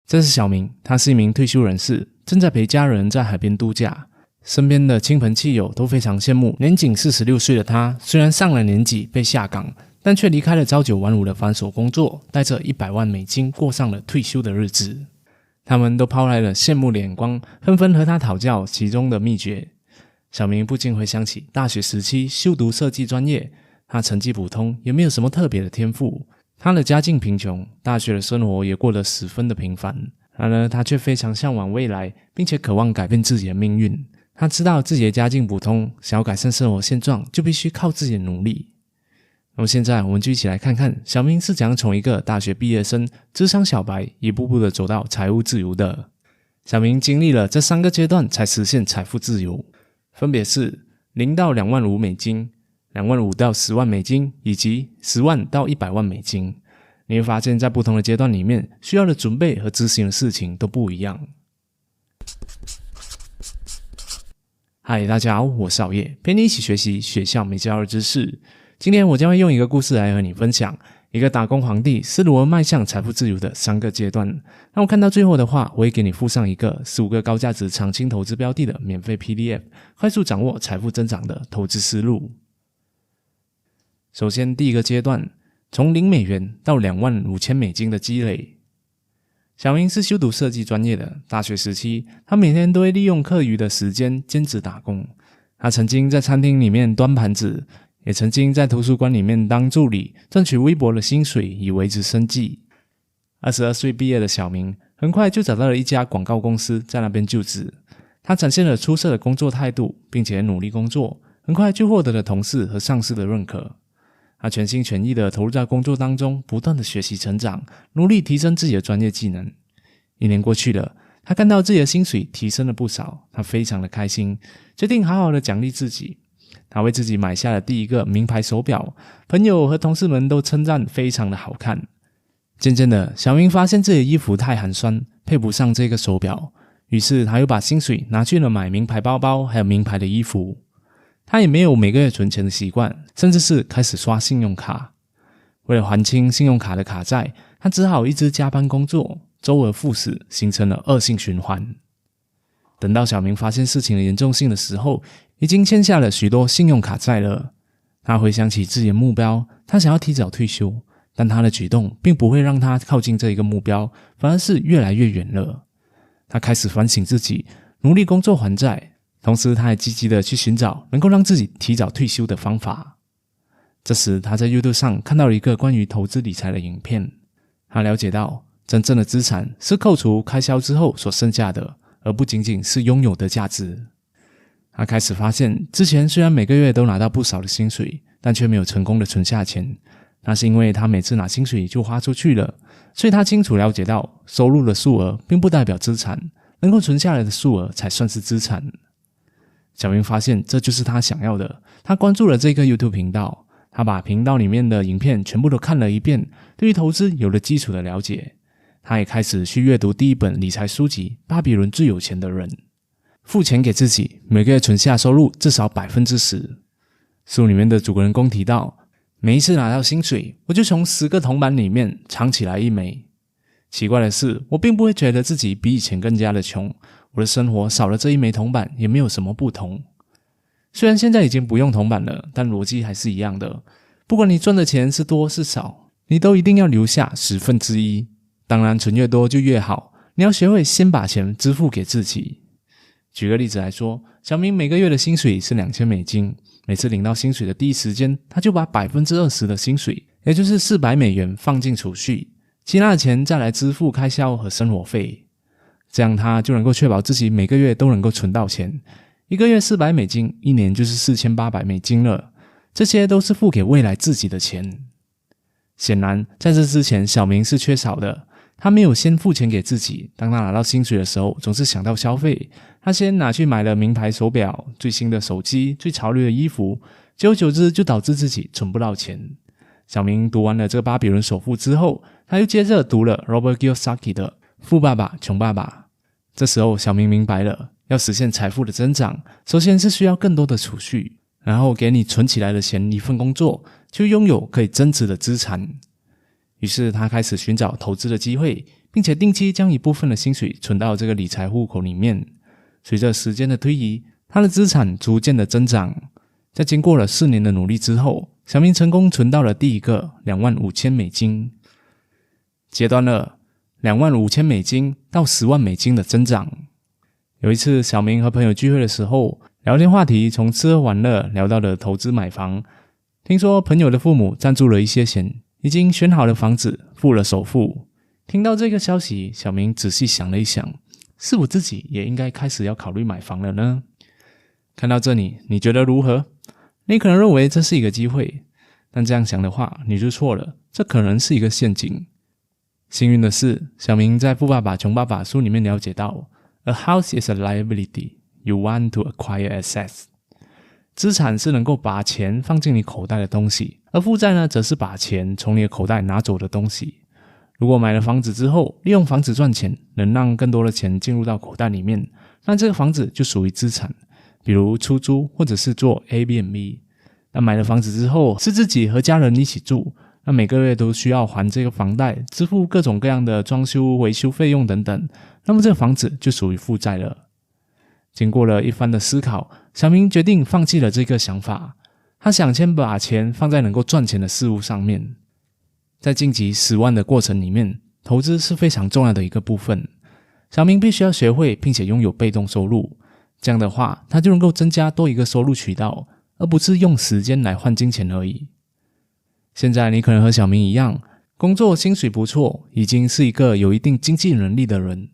这是小明，他是一名退休人士，正在陪家人在海边度假。身边的亲朋戚友都非常羡慕年仅46岁的他，虽然上了年纪被下岗，但却离开了朝九晚五的繁琐工作，带着100万美金过上了退休的日子。他们都抛来了羡慕的眼光，纷纷和他讨教其中的秘诀。小明不禁回想起大学时期修读设计专业，他成绩普通，也没有什么特别的天赋。他的家境贫穷，大学的生活也过得十分的平凡。然而他却非常向往未来，并且渴望改变自己的命运。他知道自己的家境普通，想要改善生活现状，就必须靠自己的努力。那么现在我们就一起来看看小明是怎样从一个大学毕业生、职场小白一步步的走到财务自由的。小明经历了这3个阶段才实现财富自由，分别是0到2万5美金、2万5到10万美金，以及10万到100万美金。你会发现在不同的阶段里面，需要的准备和执行的事情都不一样。嗨，大家好，我是熬夜，陪你一起学习学校没教的知识。今天我将会用一个故事来和你分享一个打工皇帝是如何迈向财富自由的3个阶段。那我看到最后的话，我会给你附上一个15个高价值长青投资标的的免费 PDF， 快速掌握财富增长的投资思路。首先第一个阶段，从0美元到2万5千美金的积累。小明是修读设计专业的，大学时期他每天都会利用课余的时间兼职打工。他曾经在餐厅里面端盘子，也曾经在图书馆里面当助理，赚取微薄的薪水以维持生计。22岁毕业的小明很快就找到了一家广告公司，在那边就职。他展现了出色的工作态度，并且努力工作，很快就获得了同事和上司的认可。他全心全意地投入在工作当中，不断地学习成长，努力提升自己的专业技能。1年过去了，他看到自己的薪水提升了不少，他非常的开心，决定好好的奖励自己。他为自己买下了第一个名牌手表，朋友和同事们都称赞非常的好看。渐渐的，小明发现自己的衣服太寒酸，配不上这个手表，于是他又把薪水拿去了买名牌包包还有名牌的衣服。他也没有每个月存钱的习惯，甚至是开始刷信用卡。为了还清信用卡的卡债，他只好一直加班工作，周而复始，形成了恶性循环。等到小明发现事情的严重性的时候，已经欠下了许多信用卡债了。他回想起自己的目标，他想要提早退休，但他的举动并不会让他靠近这一个目标，反而是越来越远了。他开始反省自己，努力工作还债，同时他还积极的去寻找能够让自己提早退休的方法。这时他在 YouTube 上看到了一个关于投资理财的影片，他了解到真正的资产是扣除开销之后所剩下的，而不仅仅是拥有的价值。他开始发现，之前虽然每个月都拿到不少的薪水，但却没有成功的存下钱。那是因为他每次拿薪水就花出去了，所以他清楚了解到，收入的数额并不代表资产，能够存下来的数额才算是资产。小明发现这就是他想要的，他关注了这个 YouTube 频道，他把频道里面的影片全部都看了一遍，对于投资有了基础的了解。他也开始去阅读第一本理财书籍《巴比伦最有钱的人》，付钱给自己，每个月存下收入至少 10%。 书里面的主人公提到，每一次拿到薪水，我就从10个铜板里面藏起来1枚。奇怪的是，我并不会觉得自己比以前更加的穷，我的生活少了这1枚铜板也没有什么不同。虽然现在已经不用铜板了，但逻辑还是一样的，不管你赚的钱是多是少，你都一定要留下1/10。当然存越多就越好，你要学会先把钱支付给自己。举个例子来说，小明每个月的薪水是2000美金，每次领到薪水的第一时间，他就把 20% 的薪水，也就是400美元放进储蓄，其他的钱再来支付开销和生活费。这样他就能够确保自己每个月都能够存到钱，一个月400美金，一年就是4800美金了，这些都是付给未来自己的钱。显然在这之前小明是缺少的，他没有先付钱给自己，当他拿到薪水的时候总是想到消费，他先拿去买了名牌手表、最新的手机、最潮流的衣服，久而久之就导致自己存不到钱。小明读完了这个巴比伦首富之后，他又接着读了 Robert Kiyosaki 的富爸爸穷爸爸。这时候小明明白了，要实现财富的增长，首先是需要更多的储蓄，然后给你存起来的钱一份工作，就拥有可以增值的资产。于是他开始寻找投资的机会，并且定期将一部分的薪水存到这个理财户口里面。随着时间的推移，他的资产逐渐的增长。在经过了4年的努力之后，小明成功存到了第一个$25,000，截断了$25,000到$100,000的增长。有一次，小明和朋友聚会的时候，聊天话题从吃喝玩乐聊到了投资买房。听说朋友的父母赞助了一些钱，已经选好了房子，付了首付。听到这个消息，小明仔细想了一想，是否自己也应该开始要考虑买房了呢？看到这里，你觉得如何？你可能认为这是一个机会，但这样想的话，你就错了，这可能是一个陷阱。幸运的是，小明在《富爸爸穷爸爸》书里面了解到 A house is a liability you want to acquire assets。 资产是能够把钱放进你口袋的东西，而负债呢，则是把钱从你的口袋拿走的东西。如果买了房子之后，利用房子赚钱，能让更多的钱进入到口袋里面，那这个房子就属于资产，比如出租或者是做 Airbnb。 那买了房子之后，是自己和家人一起住，那每个月都需要还这个房贷，支付各种各样的装修维修费用等等，那么这个房子就属于负债了。经过了一番的思考，小明决定放弃了这个想法。他想先把钱放在能够赚钱的事物上面。在晋级10万的过程里面，投资是非常重要的一个部分。小明必须要学会并且拥有被动收入，这样的话他就能够增加多一个收入渠道，而不是用时间来换金钱而已。现在你可能和小明一样，工作薪水不错，已经是一个有一定经济能力的人，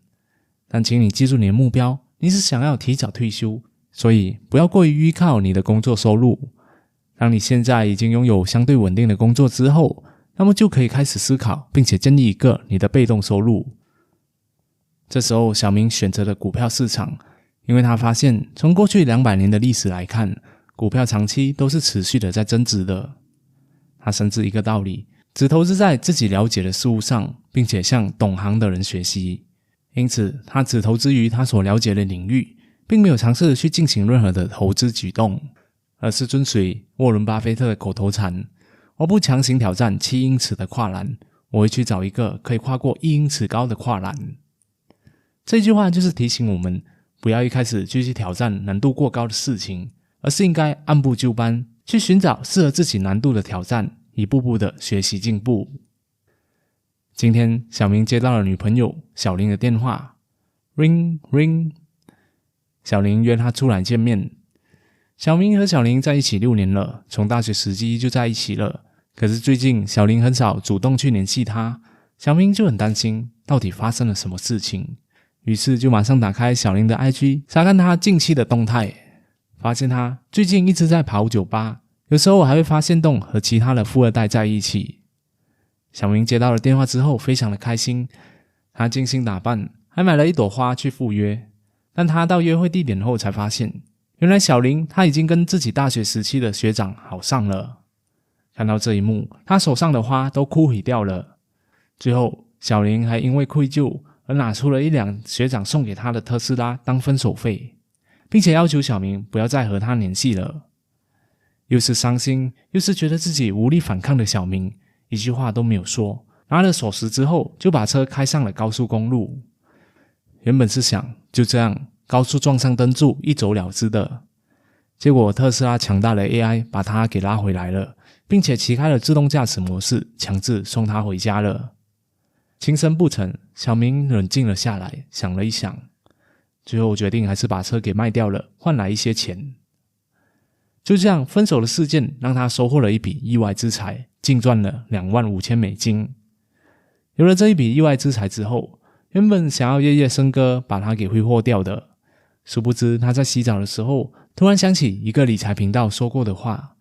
但请你记住你的目标，你是想要提早退休，所以不要过于依靠你的工作收入。当你现在已经拥有相对稳定的工作之后，那么就可以开始思考并且建立一个你的被动收入。这时候小明选择了股票市场，因为他发现从过去200年的历史来看，股票长期都是持续的在增值的。他深知一个道理，只投资在自己了解的事物上，并且向懂行的人学习。因此他只投资于他所了解的领域，并没有尝试去进行任何的投资举动，而是遵随沃伦巴菲特的口头禅，我不强行挑战7英尺的跨栏，我会去找一个可以跨过1英尺高的跨栏。这句话就是提醒我们，不要一开始就去挑战难度过高的事情，而是应该按部就班，去寻找适合自己难度的挑战，一步步的学习进步。今天小明接到了女朋友小林的电话， Ring Ring。 小林约他出来见面。小明和小林在一起6年了，从大学时期就在一起了。可是最近小林很少主动去联系他，小明就很担心到底发生了什么事情，于是就马上打开小林的 IG 查看他近期的动态，发现他最近一直在跑酒吧，有时候还会发现动和其他的富二代在一起。小明接到了电话之后非常的开心，他精心打扮，还买了一朵花去赴约。但他到约会地点后才发现，原来小林他已经跟自己大学时期的学长好上了。看到这一幕，他手上的花都枯萎掉了。最后小林还因为愧疚而拿出了一辆学长送给他的特斯拉当分手费，并且要求小明不要再和他联系了。又是伤心又是觉得自己无力反抗的小明，一句话都没有说，拿了锁匙之后就把车开上了高速公路。原本是想就这样高速撞上灯柱一走了之的，结果特斯拉强大的 AI 把他给拉回来了，并且启开了自动驾驶模式，强制送他回家了。轻生不成，小明冷静了下来，想了一想，最后决定还是把车给卖掉了，换来一些钱。就这样，分手的事件让他收获了一笔意外之财，净赚了$25,000。有了这一笔意外之财之后，原本想要夜夜笙歌把它给挥霍掉的，殊不知他在洗澡的时候突然想起一个理财频道说过的话，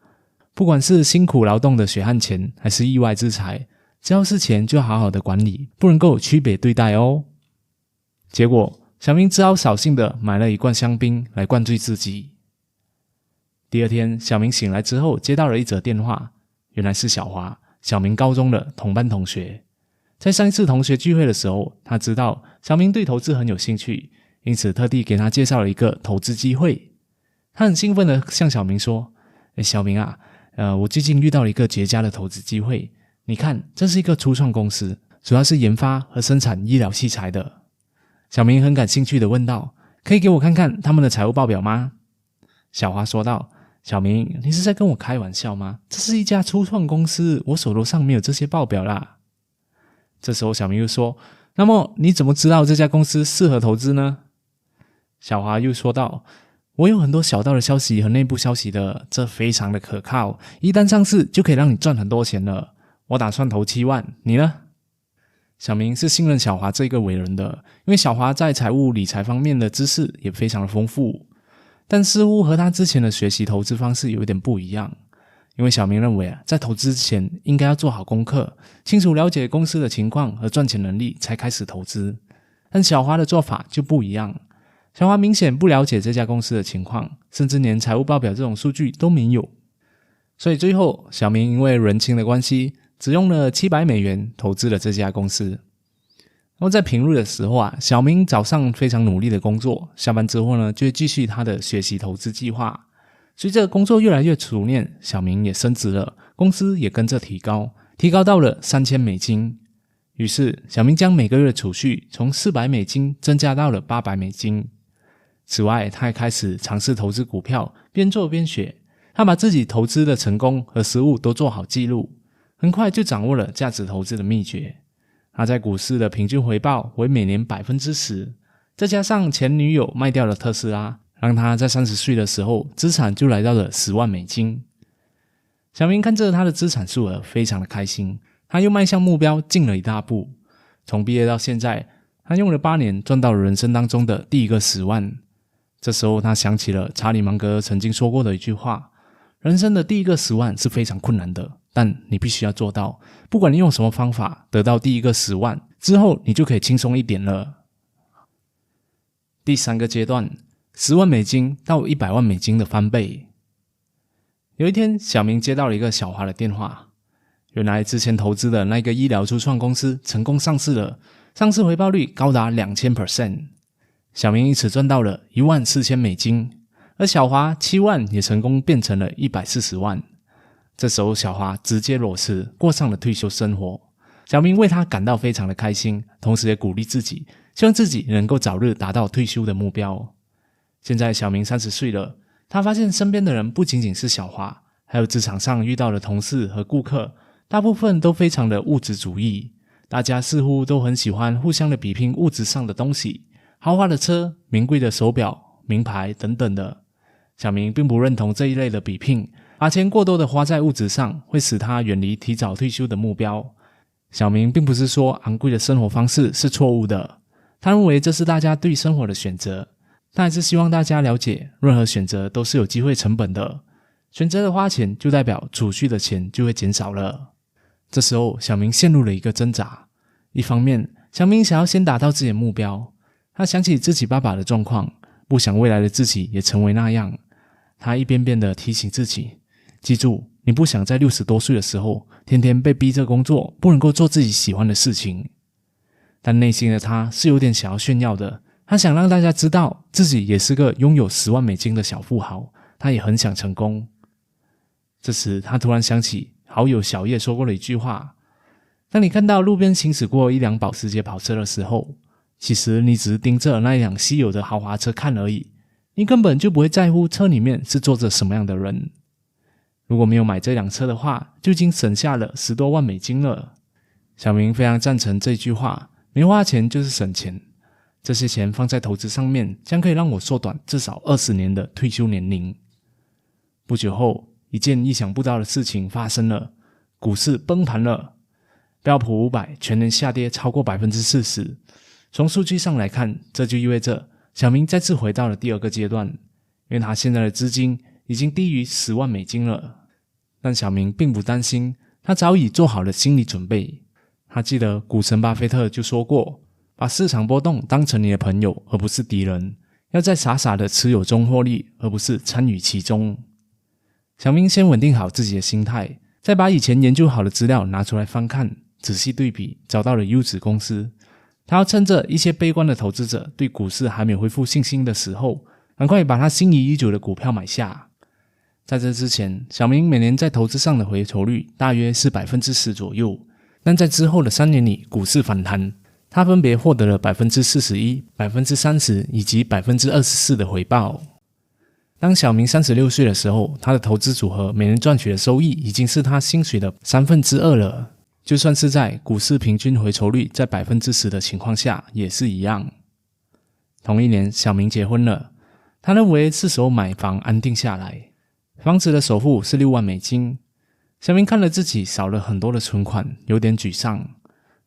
不管是辛苦劳动的血汗钱还是意外之财，只要是钱就好好的管理，不能够区别对待哦。结果小明只好扫兴的买了一罐香槟来灌醉自己。第二天小明醒来之后接到了一则电话，原来是小华，小明高中的同班同学。在上一次同学聚会的时候，他知道小明对投资很有兴趣，因此特地给他介绍了一个投资机会。他很兴奋的向小明说，小明啊，我最近遇到了一个绝佳的投资机会，你看这是一个初创公司，主要是研发和生产医疗器材的。小明很感兴趣的问道：可以给我看看他们的财务报表吗？小华说道：小明，你是在跟我开玩笑吗？这是一家初创公司，我手头上没有这些报表啦。这时候小明又说：那么你怎么知道这家公司适合投资呢？小华又说道：我有很多小道的消息和内部消息的，这非常的可靠，一旦上市就可以让你赚很多钱了。我打算投7万，你呢？小明是信任小华这个伟人的，因为小华在财务理财方面的知识也非常的丰富，但似乎和他之前的学习投资方式有一点不一样。因为小明认为在投资之前应该要做好功课，清楚了解公司的情况和赚钱能力才开始投资，但小华的做法就不一样。小华明显不了解这家公司的情况，甚至连财务报表这种数据都没有，所以最后小明因为人情的关系，只用了$700投资了这家公司。然后在平日的时候小明早上非常努力的工作，下班之后呢，就会继续他的学习投资计划。随着工作越来越熟练，小明也升职了，公司也跟着提高到了$3000。于是小明将每个月的储蓄从$400增加到了$800。此外，他还开始尝试投资股票，边做边学。他把自己投资的成功和失误都做好记录，很快就掌握了价值投资的秘诀。他在股市的平均回报为每年 10%， 再加上前女友卖掉了特斯拉，让他在30岁的时候资产就来到了$10万。小明看着他的资产数额非常的开心，他又迈向目标进了一大步。从毕业到现在，他用了8年赚到了人生当中的第一个10万。这时候他想起了查理芒格曾经说过的一句话：人生的第一个10万是非常困难的，但你必须要做到，不管你用什么方法得到第一个10万之后，你就可以轻松一点了。第3个阶段，$10万到$100万的翻倍。有一天，小明接到了一个小华的电话，原来之前投资的那个医疗初创公司成功上市了，上市回报率高达 2000%。 小明因此赚到了$14000，而小华7万也成功变成了140万。这时候小华直接裸辞，过上了退休生活。小明为他感到非常的开心，同时也鼓励自己，希望自己能够早日达到退休的目标。现在小明30岁了，他发现身边的人不仅仅是小华，还有职场上遇到的同事和顾客，大部分都非常的物质主义，大家似乎都很喜欢互相的比拼物质上的东西，豪华的车、名贵的手表、名牌等等的。小明并不认同这一类的比拼，把钱过多的花在物质上会使他远离提早退休的目标。小明并不是说昂贵的生活方式是错误的，他认为这是大家对生活的选择，但还是希望大家了解，任何选择都是有机会成本的，选择的花钱就代表储蓄的钱就会减少了。这时候小明陷入了一个挣扎，一方面小明想要先达到自己的目标，他想起自己爸爸的状况，不想未来的自己也成为那样。他一遍遍地提醒自己，记住，你不想在60多岁的时候天天被逼着工作，不能够做自己喜欢的事情。但内心的他是有点想要炫耀的，他想让大家知道自己也是个拥有$10万的小富豪，他也很想成功。这时他突然想起好友小叶说过的一句话：当你看到路边行驶过一辆保时捷跑车的时候，其实你只是盯着那一辆稀有的豪华车看而已，你根本就不会在乎车里面是坐着什么样的人。如果没有买这辆车的话，就已经省下了$10多万了。小明非常赞成这句话，没花钱就是省钱，这些钱放在投资上面，将可以让我缩短至少20年的退休年龄。不久后，一件意想不到的事情发生了，股市崩盘了，标普500全年下跌超过 40%。 从数据上来看，这就意味着小明再次回到了第2个阶段，因为他现在的资金已经低于$10万了。但小明并不担心，他早已做好了心理准备。他记得股神巴菲特就说过，把市场波动当成你的朋友而不是敌人，要再傻傻的持有中获利，而不是参与其中。小明先稳定好自己的心态，再把以前研究好的资料拿出来翻看，仔细对比，找到了优质公司。他要趁着一些悲观的投资者对股市还没有恢复信心的时候，赶快把他心仪已久的股票买下。在这之前，小明每年在投资上的回酬率大约是 10% 左右，但在之后的3年里，股市反弹，他分别获得了 41%、30% 以及 24% 的回报。当小明36岁的时候，他的投资组合每年赚取的收益已经是他薪水的2/3了。就算是在股市平均回酬率在 10% 的情况下也是一样。同一年，小明结婚了，他认为是时候买房安定下来。房子的首付是$6万美金。小明看了自己少了很多的存款，有点沮丧。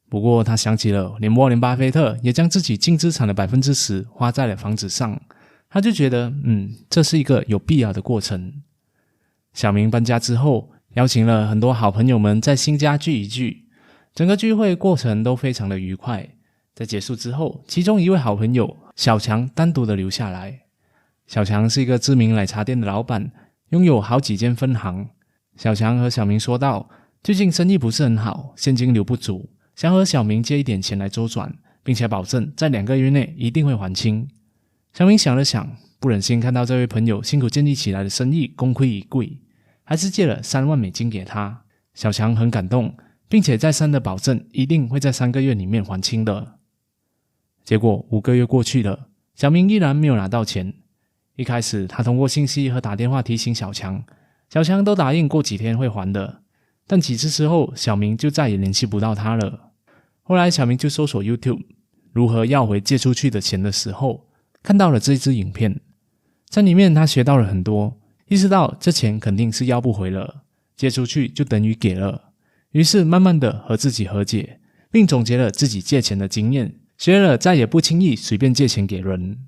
不过他想起了连沃伦巴菲特也将自己净资产的 10% 花在了房子上，他就觉得这是一个有必要的过程。小明搬家之后，邀请了很多好朋友们在新家聚一聚，整个聚会过程都非常的愉快。在结束之后，其中一位好朋友小强单独的留下来。小强是一个知名奶茶店的老板，拥有好几间分行。小强和小明说道，最近生意不是很好，现金流不足，想和小明借一点钱来周转，并且保证在2个月内一定会还清。小明想了想，不忍心看到这位朋友辛苦建立起来的生意功亏一篑，还是借了3万美金给他。小强很感动，并且再三的保证一定会在3个月里面还清的。结果5个月过去了，小明依然没有拿到钱。一开始他通过信息和打电话提醒小强，小强都答应过几天会还的，但几次之后，小明就再也联系不到他了。后来小明就搜索 YouTube 如何要回借出去的钱的时候，看到了这支影片。在里面他学到了很多，意识到这钱肯定是要不回了，借出去就等于给了，于是慢慢的和自己和解，并总结了自己借钱的经验，学了再也不轻易随便借钱给人。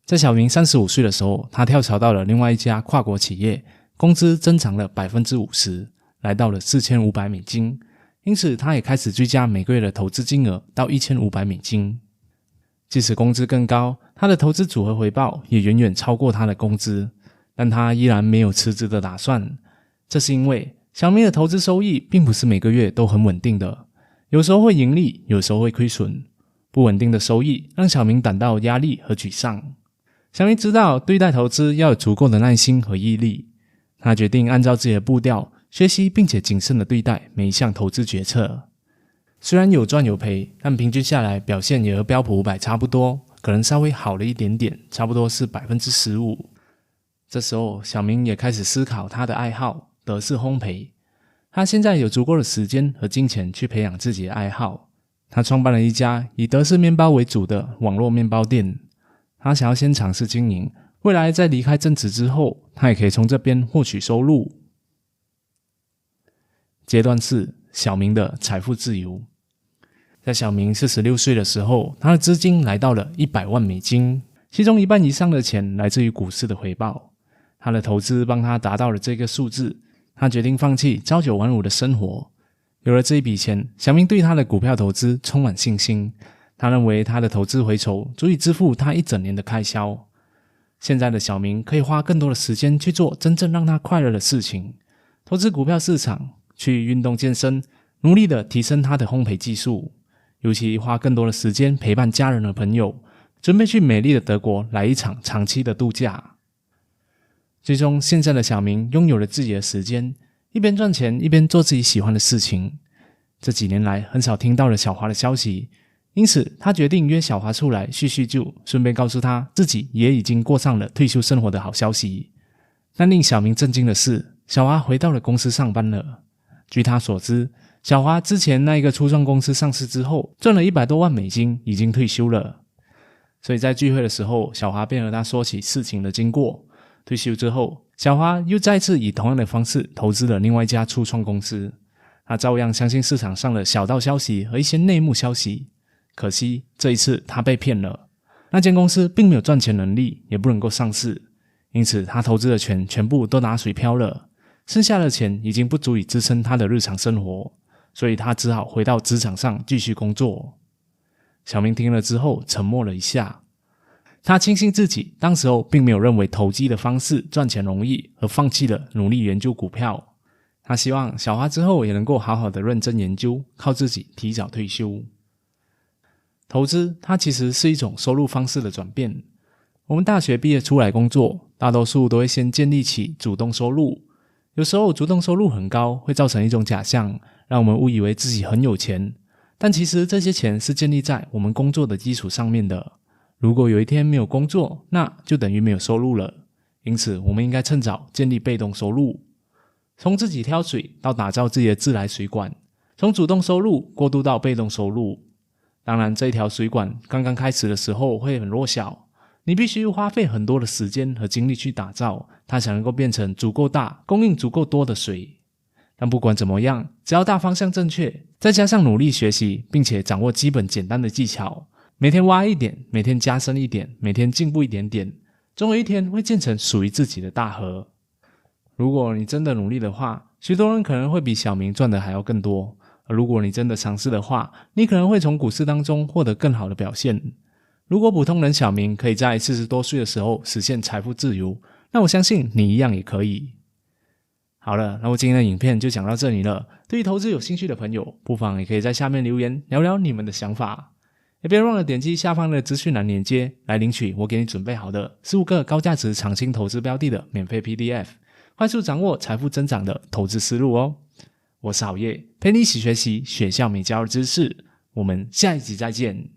在小明35岁的时候，他跳槽到了另外一家跨国企业，工资增长了 50%， 来到了4500美金，因此他也开始追加每个月的投资金额到1500美金。即使工资更高，他的投资组合回报也远远超过他的工资，但他依然没有辞职的打算。这是因为小明的投资收益并不是每个月都很稳定的，有时候会盈利，有时候会亏损。不稳定的收益让小明感到压力和沮丧。小明知道对待投资要有足够的耐心和毅力，他决定按照自己的步调学习，并且谨慎地对待每一项投资决策。虽然有赚有赔，但平均下来表现也和标普500差不多，可能稍微好了一点点，差不多是 15%。 这时候小明也开始思考他的爱好德式烘焙。他现在有足够的时间和金钱去培养自己的爱好。他创办了一家以德式面包为主的网络面包店，他想要先尝试经营，未来在离开正职之后，他也可以从这边获取收入。阶段4，小明的财富自由。在小明46岁的时候，他的资金来到了100万美金，其中1半以上的钱来自于股市的回报。他的投资帮他达到了这个数字，他决定放弃朝九晚五的生活。有了这一笔钱，小明对他的股票投资充满信心。他认为他的投资回酬足以支付他一整年的开销。现在的小明可以花更多的时间去做真正让他快乐的事情，投资股票市场，去运动健身，努力的提升他的烘焙技术，尤其花更多的时间陪伴家人和朋友，准备去美丽的德国来一场长期的度假。最终现在的小明拥有了自己的时间，一边赚钱一边做自己喜欢的事情。这几年来很少听到了小华的消息，因此他决定约小华出来叙叙旧，顺便告诉他自己也已经过上了退休生活的好消息。但令小明震惊的是，小华回到了公司上班了。据他所知，小华之前那一个初创公司上市之后赚了100多万美金，已经退休了。所以在聚会的时候，小华便和他说起事情的经过。退休之后，小华又再次以同样的方式投资了另外一家初创公司。他照样相信市场上的小道消息和一些内幕消息，可惜这一次他被骗了。那间公司并没有赚钱能力，也不能够上市，因此他投资的钱全部都打水漂了，剩下的钱已经不足以支撑他的日常生活，所以他只好回到职场上继续工作。小明听了之后沉默了一下，他庆幸自己当时候并没有认为投机的方式赚钱容易，而放弃了努力研究股票。他希望小华之后也能够好好的认真研究，靠自己提早退休。投资它其实是一种收入方式的转变。我们大学毕业出来工作，大多数都会先建立起主动收入。有时候主动收入很高，会造成一种假象，让我们误以为自己很有钱，但其实这些钱是建立在我们工作的基础上面的。如果有一天没有工作，那就等于没有收入了。因此我们应该趁早建立被动收入，从自己挑水到打造自己的自来水管，从主动收入过渡到被动收入。当然这一条水管刚刚开始的时候会很弱小，你必须花费很多的时间和精力去打造它，才能够变成足够大，供应足够多的水。但不管怎么样，只要大方向正确，再加上努力学习并且掌握基本简单的技巧，每天挖一点，每天加深一点，每天进步一点点，总有一天会建成属于自己的大河。如果你真的努力的话，许多人可能会比小明赚的还要更多，而如果你真的尝试的话，你可能会从股市当中获得更好的表现。如果普通人小明可以在40多岁的时候实现财富自由，那我相信你一样也可以。好了，那我今天的影片就讲到这里了。对于投资有兴趣的朋友，不妨也可以在下面留言聊聊你们的想法。也别忘了点击下方的资讯栏连接来领取我给你准备好的15个高价值长青投资标的的免费 PDF， 快速掌握财富增长的投资思路哦。我是郝烨，陪你一起学习学校没教的知识，我们下一集再见。